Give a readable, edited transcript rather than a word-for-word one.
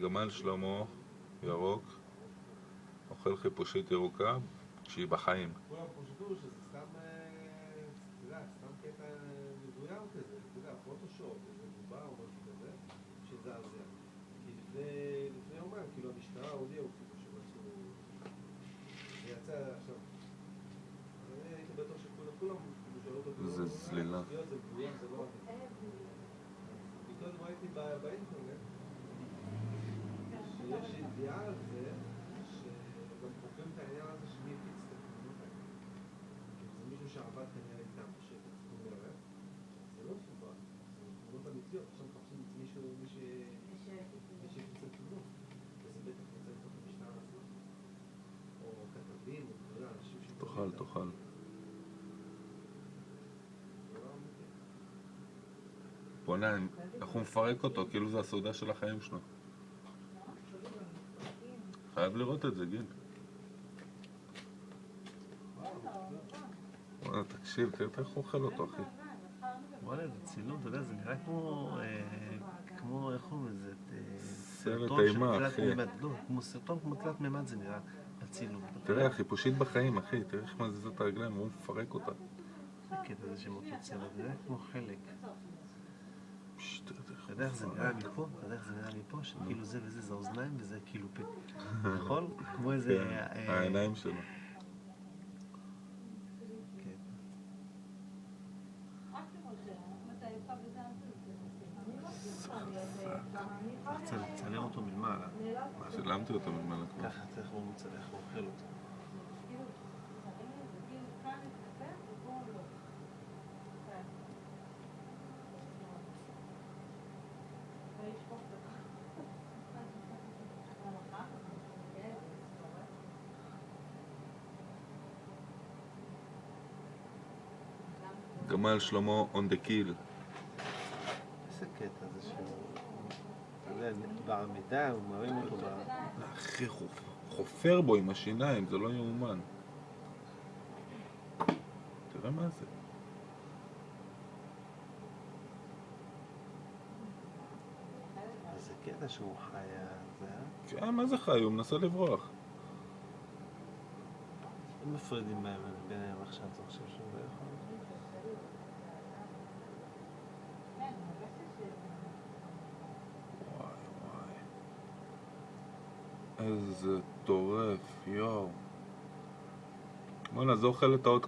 גמל שלמה, ירוק, אוכל חיפושית ירוקה, כשהיא בחיים. כולם חושבו שזה סתם, אתה יודע, סתם קטע מבוים כזה, אתה יודע, פוטושופ, איזה בובה או משהו כזה, שזעזע. כי לפני יומיים, כאילו המשטרה הודיעו כאילו שמצאו... זה יצא עכשיו... אני הייתי בטוח שכולם שאלו אותו... זה זלילה. זה מבוים, זה לא... מקודם ראיתי באינטרנט שיש ידיעה על זה שגם חוקרים את העניין הזה שמי הפיץ את התמונות האלה. זה מישהו שעבד כנראה איתם בשקט, זאת אומרת, זה לא סובר, זה תמונות אמיתיות, עכשיו מחפשים את מישהו, מי שהפיץ את התמונות, וזה בטח נמצא לתוך המשטרה הזאת, או כתבים, או לא יודע, אנשים תאכל, תאכל. בוא'נה, איך הוא מפרק אותו, כאילו זה הסעודה של החיים שלו. חייב לראות את זה, גיל. וואלה, תקשיב, תראה איך הוא אוכל אותו, אחי. וואלה, זה צילום, אתה יודע, זה נראה כמו, איך הוא מזה? סרט אימה, אחי. לא, כמו סרטון כמו תלת מימד זה נראה, הצילום. תראה, חיפושית בחיים, אחי, תראה איך מזיז את הרגליים, הוא מפרק אותה. זה קטע הזה שמות צבע, זה נראה כמו חלק. אתה יודע איך זה נראה מפה? אתה יודע איך זה נראה מפה? שכאילו זה וזה, זה האוזניים וזה כאילו פה. נכון? כמו איזה... העיניים שלו. צריך לצלם אותו מלמעלה. מה, שלמתי אותו מלמעלה כבר. ככה, צריך הוא מצלם, איך הוא אוכל אותו. גמל שלמה on the kill. איזה קטע זה שהוא... אתה יודע, בעמידה הוא מרים אותו אחי, חופר בו עם השיניים, זה לא יאומן. תראה מה זה. איזה קטע שהוא חי... כן, מה זה חי? הוא מנסה לברוח. הם מפרידים ביניהם עכשיו, אתה חושב שהוא לא יכול? איזה טורף, יואו. בוא'נה, זה אוכל את העוד